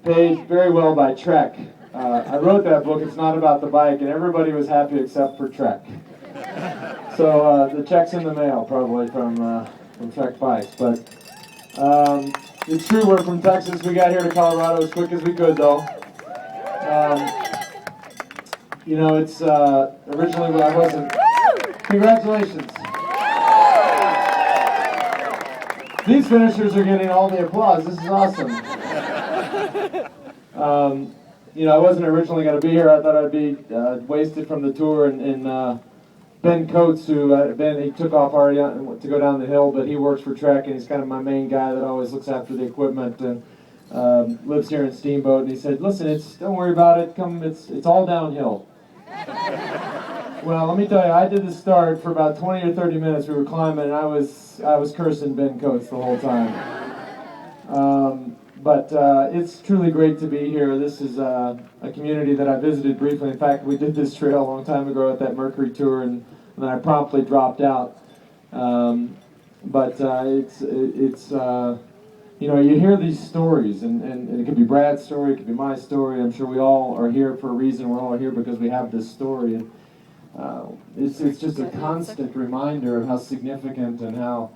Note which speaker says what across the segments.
Speaker 1: paid very well by Trek. I wrote that book, It's Not About the Bike, and everybody was happy except for Trek. So the check's in the mail, probably, from Trek Bikes. But it's true, we're from Texas. We got here to Colorado as quick as we could, though. It's originally I wasn't. Congratulations. These finishers are getting all the applause. This is awesome. I wasn't originally going to be here. I thought I'd be wasted from the tour. And Ben Coates, he took off already to go down the hill, but he works for Trek, and he's kind of my main guy that always looks after the equipment and lives here in Steamboat. And he said, "Listen, don't worry about it. It's all downhill." Well, let me tell you, I did the start for about 20 or 30 minutes. We were climbing, and I was cursing Ben Coates the whole time. But it's truly great to be here. This is a community that I visited briefly. In fact, we did this trail a long time ago at that Mercury tour, and then I promptly dropped out. But you hear these stories, and it could be Brad's story, it could be my story. I'm sure we all are here for a reason. We're all here because we have this story. And it's just a constant reminder of how significant and how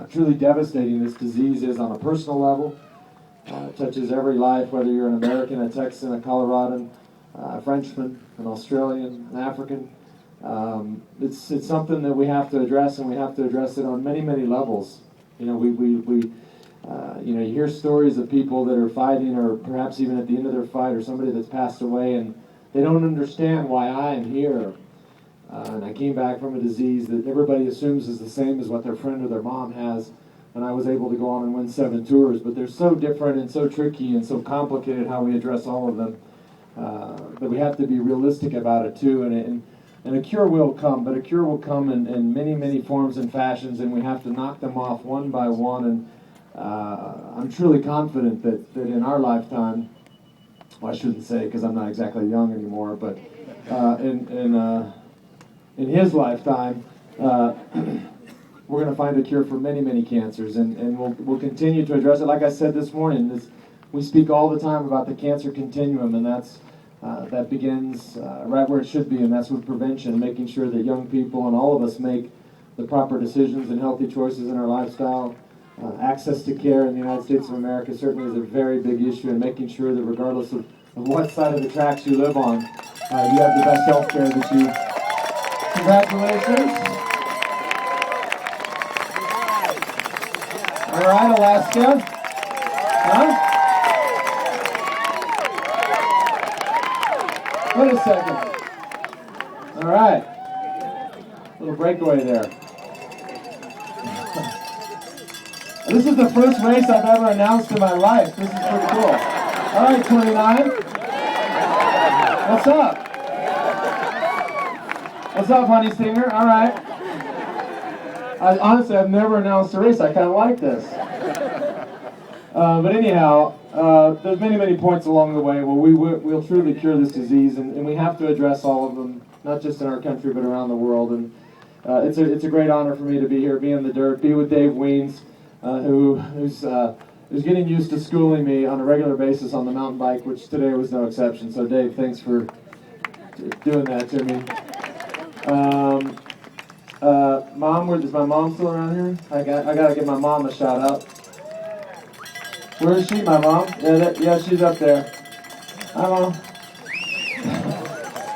Speaker 1: truly devastating this disease is on a personal level. It touches every life, whether you're an American, a Texan, a Coloradan, a Frenchman, an Australian, an African. It's something that we have to address, and we have to address it on many, many levels. You hear stories of people that are fighting, or perhaps even at the end of their fight, or somebody that's passed away, and they don't understand why I am here. And I came back from a disease that everybody assumes is the same as what their friend or their mom has. And I was able to go on and win 7 tours, but they're so different and so tricky and so complicated how we address all of them that we have to be realistic about it too. And a cure will come, but a cure will come in many, many forms and fashions, and we have to knock them off one by one. And I'm truly confident that in our lifetime, well, I shouldn't say because I'm not exactly young anymore, but in his lifetime, we're going to find a cure for many, many cancers, and we'll continue to address it. Like I said this morning, we speak all the time about the cancer continuum, and that begins right where it should be, and that's with prevention, making sure that young people and all of us make the proper decisions and healthy choices in our lifestyle. Access to care in the United States of America certainly is a very big issue, and making sure that regardless of what side of the tracks you live on, you have the best health care that you. Congratulations. All right, Alaska. Huh? Wait a second. All right. Little breakaway there. This is the first race I've ever announced in my life. This is pretty cool. All right, 29. What's up? What's up, honey singer? All right. Honestly, I've never announced a race. I kind of like this. But anyhow, there's many, many points along the way where we'll truly cure this disease, and we have to address all of them, not just in our country, but around the world. And it's a great honor for me to be here, be in the dirt, be with Dave Weens, who's getting used to schooling me on a regular basis on the mountain bike, which today was no exception. So Dave, thanks for doing that to me. Mom, is my mom still around here? I gotta give my mom a shout out. Where is she, my mom? Yeah, she's up there. Hi, Mom.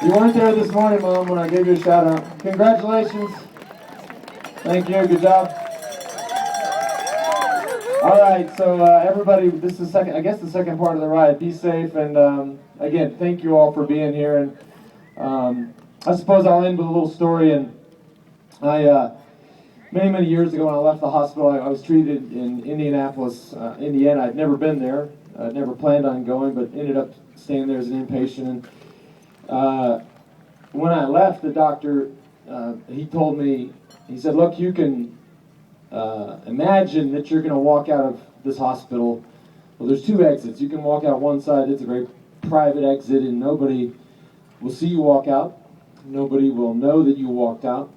Speaker 1: You weren't there this morning, Mom, when I gave you a shout out. Congratulations. Thank you. Good job. All right, so everybody, this is the second part of the ride. Be safe, and again, thank you all for being here. And I suppose I'll end with a little story. And many, many years ago when I left the hospital, I was treated in Indianapolis, Indiana. I'd never been there. I'd never planned on going, but ended up staying there as an inpatient. And when I left, the doctor, he told me, he said, look, you can imagine that you're going to walk out of this hospital. Well, there's 2 exits. You can walk out one side. It's a very private exit, and nobody will see you walk out. Nobody will know that you walked out.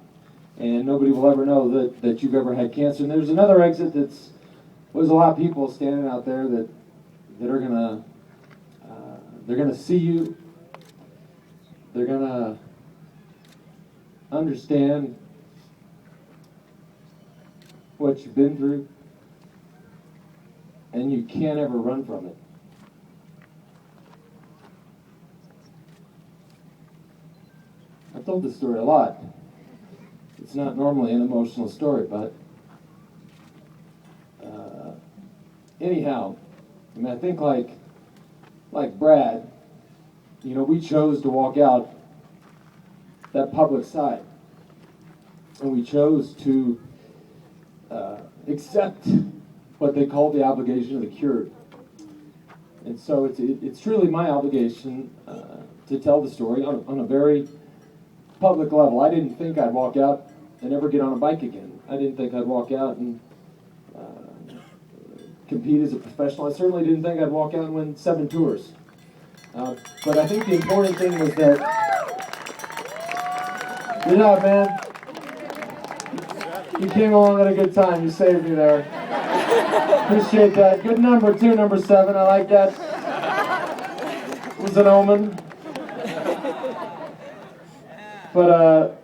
Speaker 1: And nobody will ever know that you've ever had cancer. And there's another exit there's a lot of people standing out there that are going to They're going to see you. They're going to understand what you've been through, and you can't ever run from it. I've told this story a lot. It's not normally an emotional story, but anyhow, I mean, I think like Brad, you know, we chose to walk out that public side, and we chose to accept what they call the obligation of the cured. And so it's truly my obligation to tell the story on a very public level. I didn't think I'd walk out and ever get on a bike again. I didn't think I'd walk out and compete as a professional. I certainly didn't think I'd walk out and win 7 tours. But I think the important thing was that, good job, man. You came along at a good time. You saved me there. Appreciate that. Good number too, number 7. I like that. It was an omen. But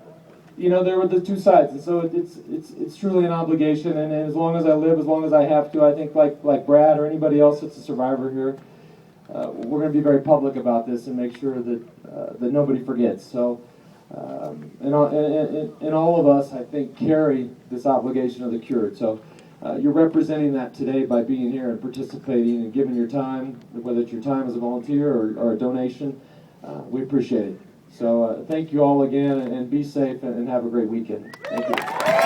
Speaker 1: you know, there were the two sides, and so it's truly an obligation. And as long as I live, as long as I have to, I think like Brad or anybody else that's a survivor here, we're going to be very public about this and make sure that that nobody forgets. So, and all of us, I think, carry this obligation of the cured. So, you're representing that today by being here and participating and giving your time, whether it's your time as a volunteer or a donation. We appreciate it. So thank you all again, and be safe and have a great weekend. Thank you.